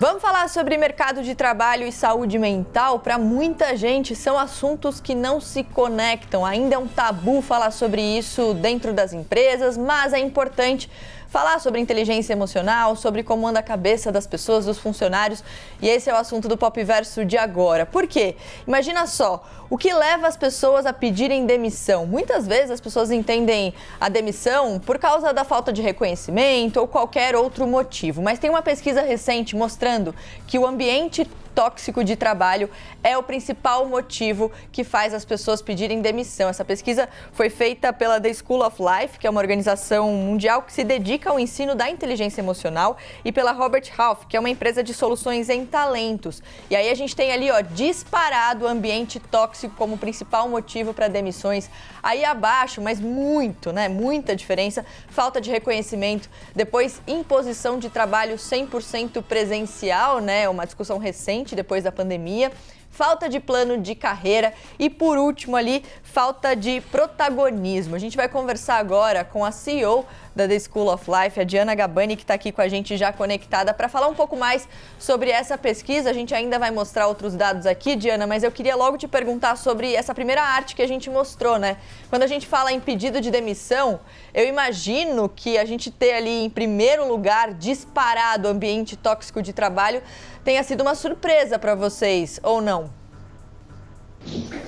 Vamos falar sobre mercado de trabalho e saúde mental? Para muita gente, são assuntos que não se conectam. Ainda é um tabu falar sobre isso dentro das empresas, mas é importante falar sobre inteligência emocional, sobre como anda a cabeça das pessoas, dos funcionários. E esse é o assunto do Popverso de agora. Por quê? Imagina só, o que leva as pessoas a pedirem demissão? Muitas vezes as pessoas entendem a demissão por causa da falta de reconhecimento ou qualquer outro motivo. Mas tem uma pesquisa recente mostrando que o ambiente tóxico de trabalho é o principal motivo que faz as pessoas pedirem demissão. Essa pesquisa foi feita pela The School of Life, que é uma organização mundial que se dedica ao ensino da inteligência emocional, e pela Robert Half, que é uma empresa de soluções em talentos. E aí a gente tem ali, disparado o ambiente tóxico como principal motivo para demissões. Aí abaixo, mas muita diferença, falta de reconhecimento, depois imposição de trabalho 100% presencial, uma discussão recente depois da pandemia, falta de plano de carreira e, por último ali, falta de protagonismo. A gente vai conversar agora com a CEO da The School of Life, a Diana Gabani, que está aqui com a gente já conectada para falar um pouco mais sobre essa pesquisa. A gente ainda vai mostrar outros dados aqui, Diana, mas eu queria logo te perguntar sobre essa primeira arte que a gente mostrou, Quando a gente fala em pedido de demissão, eu imagino que a gente ter ali em primeiro lugar disparado o ambiente tóxico de trabalho tenha sido uma surpresa para vocês, ou não?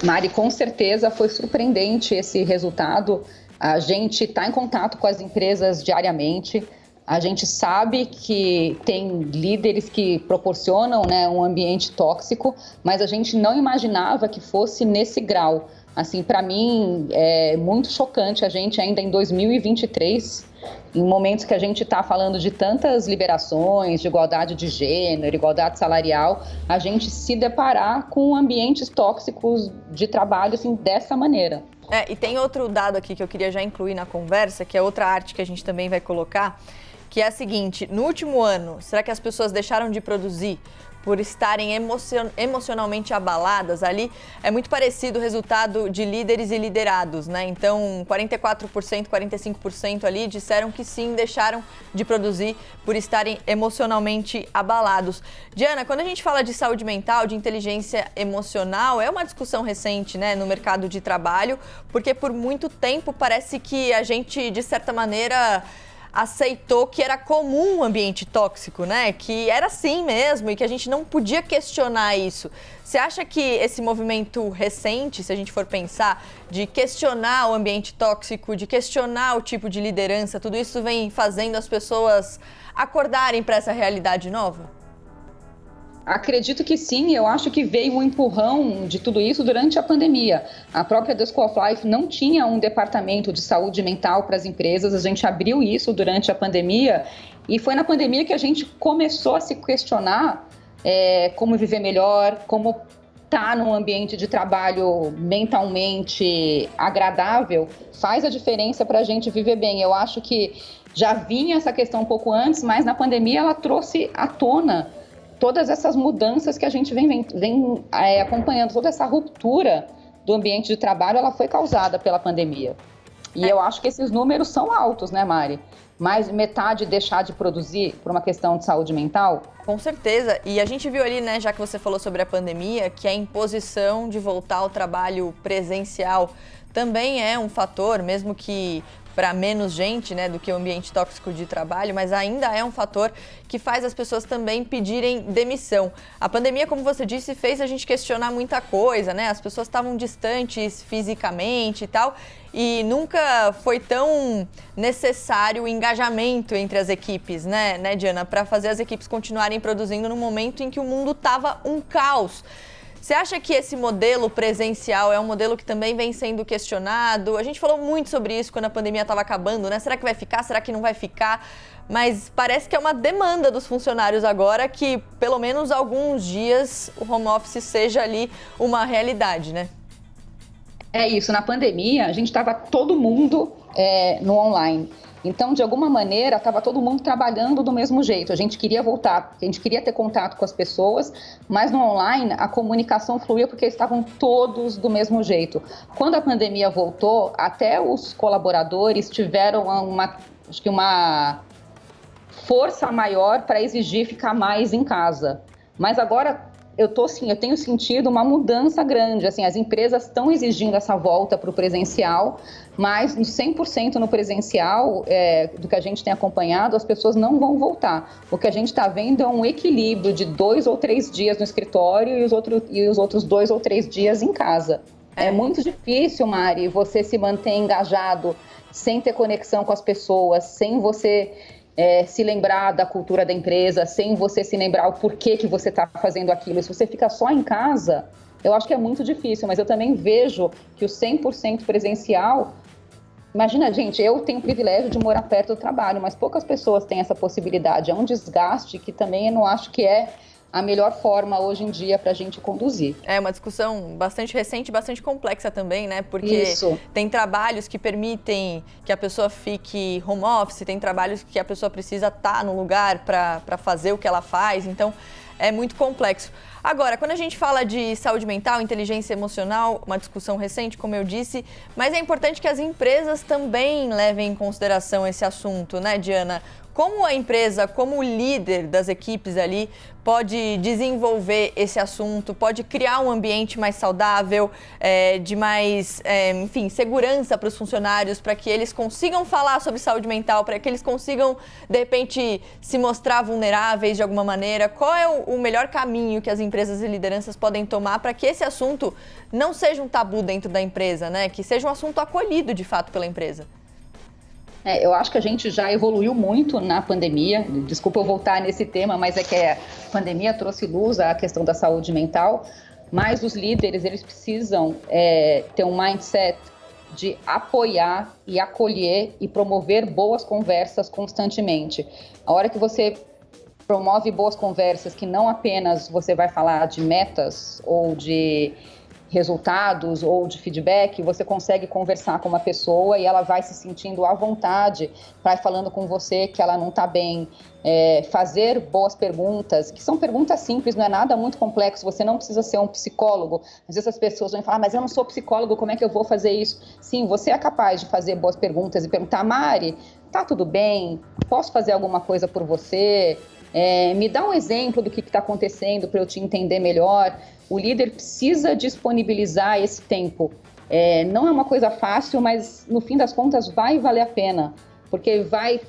Mari, com certeza foi surpreendente esse resultado. A gente está em contato com as empresas diariamente, a gente sabe que tem líderes que proporcionam um ambiente tóxico, mas a gente não imaginava que fosse nesse grau. Assim, para mim é muito chocante a gente ainda em 2023, em momentos que a gente está falando de tantas liberações, de igualdade de gênero, igualdade salarial, a gente se deparar com ambientes tóxicos de trabalho assim, dessa maneira. E tem outro dado aqui que eu queria já incluir na conversa, que é outra arte que a gente também vai colocar, que é a seguinte: no último ano, será que as pessoas deixaram de produzir por estarem emocionalmente abaladas? Ali é muito parecido o resultado de líderes e liderados, Então, 44%, 45% ali disseram que sim, deixaram de produzir por estarem emocionalmente abalados. Diana, quando a gente fala de saúde mental, de inteligência emocional, é uma discussão recente, no mercado de trabalho, porque por muito tempo parece que a gente, de certa maneira, aceitou que era comum um ambiente tóxico, Que era assim mesmo e que a gente não podia questionar isso. Você acha que esse movimento recente, se a gente for pensar, de questionar o ambiente tóxico, de questionar o tipo de liderança, tudo isso vem fazendo as pessoas acordarem para essa realidade nova? Acredito que sim, eu acho que veio um empurrão de tudo isso durante a pandemia. A própria The School of Life não tinha um departamento de saúde mental para as empresas, a gente abriu isso durante a pandemia e foi na pandemia que a gente começou a se questionar como viver melhor, como estar num ambiente de trabalho mentalmente agradável faz a diferença para a gente viver bem. Eu acho que já vinha essa questão um pouco antes, mas na pandemia ela trouxe à tona todas essas mudanças que a gente vem acompanhando, toda essa ruptura do ambiente de trabalho, ela foi causada pela pandemia. E eu acho que esses números são altos, Mari? Mais de metade deixar de produzir por uma questão de saúde mental? Com certeza. E a gente viu ali, já que você falou sobre a pandemia, que a imposição de voltar ao trabalho presencial também é um fator, mesmo que para menos gente, do que o ambiente tóxico de trabalho, mas ainda é um fator que faz as pessoas também pedirem demissão. A pandemia, como você disse, fez a gente questionar muita coisa, As pessoas estavam distantes fisicamente e tal, e nunca foi tão necessário o engajamento entre as equipes, né, Diana, para fazer as equipes continuarem produzindo no momento em que o mundo estava um caos. Você acha que esse modelo presencial é um modelo que também vem sendo questionado? A gente falou muito sobre isso quando a pandemia estava acabando, Será que vai ficar? Será que não vai ficar? Mas parece que é uma demanda dos funcionários agora que, pelo menos alguns dias, o home office seja ali uma realidade, É isso, na pandemia a gente estava todo mundo no online. Então, de alguma maneira, estava todo mundo trabalhando do mesmo jeito. A gente queria voltar, a gente queria ter contato com as pessoas, mas no online a comunicação fluía porque eles estavam todos do mesmo jeito. Quando a pandemia voltou, até os colaboradores tiveram uma força maior para exigir ficar mais em casa. Mas agora eu tenho sentido uma mudança grande. Assim, as empresas estão exigindo essa volta para o presencial, mas 100% no presencial, do que a gente tem acompanhado, as pessoas não vão voltar. O que a gente está vendo é um equilíbrio de 2 ou 3 dias no escritório e os outros 2 ou 3 dias em casa. É muito difícil, Mari, você se manter engajado sem ter conexão com as pessoas, sem você se lembrar da cultura da empresa, sem você se lembrar o porquê que você está fazendo aquilo. Se você fica só em casa, eu acho que é muito difícil, mas eu também vejo que o 100% presencial... Imagina, gente, eu tenho o privilégio de morar perto do trabalho, mas poucas pessoas têm essa possibilidade. É um desgaste que também eu não acho que é a melhor forma hoje em dia para a gente conduzir. É uma discussão bastante recente e bastante complexa também, né? Porque tem trabalhos que permitem que a pessoa fique home office, tem trabalhos que a pessoa precisa estar no lugar para fazer o que ela faz, então é muito complexo. Agora, quando a gente fala de saúde mental, inteligência emocional, uma discussão recente, como eu disse, mas é importante que as empresas também levem em consideração esse assunto, né, Diana? Como a empresa, como líder das equipes ali, pode desenvolver esse assunto, pode criar um ambiente mais saudável, de mais, enfim, segurança para os funcionários, para que eles consigam falar sobre saúde mental, para que eles consigam, de repente, se mostrar vulneráveis de alguma maneira? Qual é o melhor caminho que as empresas e lideranças podem tomar para que esse assunto não seja um tabu dentro da empresa, né? Que seja um assunto acolhido, de fato, pela empresa? Eu acho que a gente já evoluiu muito na pandemia. Desculpa eu voltar nesse tema, mas é que a pandemia trouxe luz à questão da saúde mental. Mas os líderes, eles precisam ter um mindset de apoiar e acolher e promover boas conversas constantemente. A hora que você promove boas conversas, que não apenas você vai falar de metas ou de resultados ou de feedback, você consegue conversar com uma pessoa e ela vai se sentindo à vontade, vai falando com você que ela não está bem, fazer boas perguntas, que são perguntas simples, não é nada muito complexo, você não precisa ser um psicólogo. Às vezes as pessoas vão falar, mas eu não sou psicólogo, como é que eu vou fazer isso? Sim, você é capaz de fazer boas perguntas e perguntar, Mari, tá tudo bem? Posso fazer alguma coisa por você? Me dá um exemplo do que está acontecendo para eu te entender melhor. O líder precisa disponibilizar esse tempo. Não é uma coisa fácil, mas no fim das contas vai valer a pena, porque vai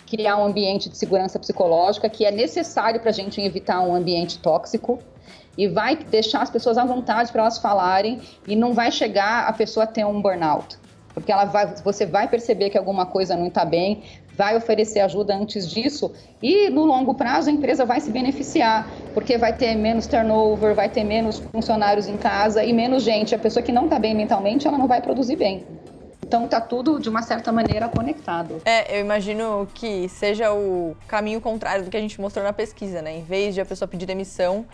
criar um ambiente de segurança psicológica que é necessário para a gente evitar um ambiente tóxico e vai deixar as pessoas à vontade para elas falarem e não vai chegar a pessoa a ter um burnout, porque você vai perceber que alguma coisa não está bem, vai oferecer ajuda antes disso e no longo prazo a empresa vai se beneficiar, porque vai ter menos turnover, vai ter menos funcionários em casa e menos gente. A pessoa que não está bem mentalmente, ela não vai produzir bem. Então está tudo, de uma certa maneira, conectado. Eu imagino que seja o caminho contrário do que a gente mostrou na pesquisa, né? Em vez de a pessoa pedir demissão,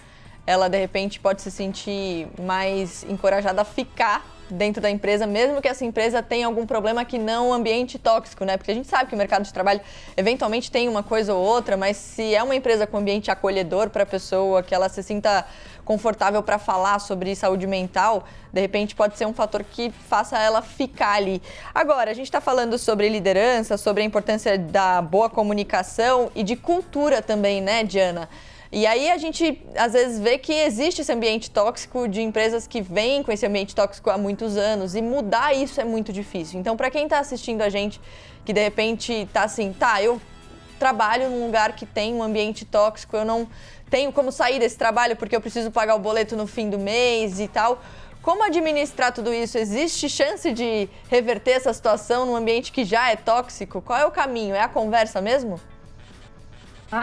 ela, de repente, pode se sentir mais encorajada a ficar dentro da empresa, mesmo que essa empresa tenha algum problema que não ambiente tóxico, né? Porque a gente sabe que o mercado de trabalho eventualmente tem uma coisa ou outra, mas se é uma empresa com ambiente acolhedor para a pessoa, que ela se sinta confortável para falar sobre saúde mental, de repente pode ser um fator que faça ela ficar ali. Agora, a gente está falando sobre liderança, sobre a importância da boa comunicação e de cultura também, né, Diana? E aí a gente, às vezes, vê que existe esse ambiente tóxico de empresas que vêm com esse ambiente tóxico há muitos anos e mudar isso é muito difícil. Então, para quem está assistindo a gente, que de repente está assim, eu trabalho num lugar que tem um ambiente tóxico, eu não tenho como sair desse trabalho porque eu preciso pagar o boleto no fim do mês e tal. Como administrar tudo isso? Existe chance de reverter essa situação num ambiente que já é tóxico? Qual é o caminho? É a conversa mesmo?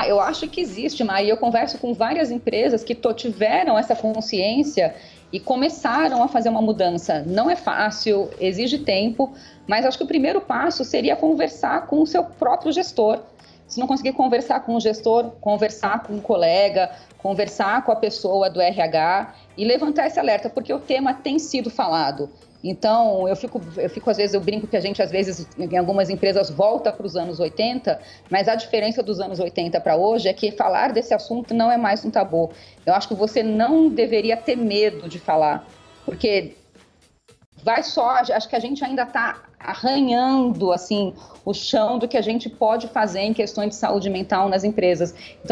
Eu acho que existe, Mari. Eu converso com várias empresas que tiveram essa consciência e começaram a fazer uma mudança. Não é fácil, exige tempo, mas acho que o primeiro passo seria conversar com o seu próprio gestor. Se não conseguir conversar com o gestor, conversar com um colega, conversar com a pessoa do RH e levantar esse alerta, porque o tema tem sido falado. Então, eu fico às vezes, eu brinco que a gente, às vezes, em algumas empresas, volta para os anos 80, mas a diferença dos anos 80 para hoje é que falar desse assunto não é mais um tabu. Eu acho que você não deveria ter medo de falar, porque acho que a gente ainda está arranhando assim o chão do que a gente pode fazer em questões de saúde mental nas empresas. Então,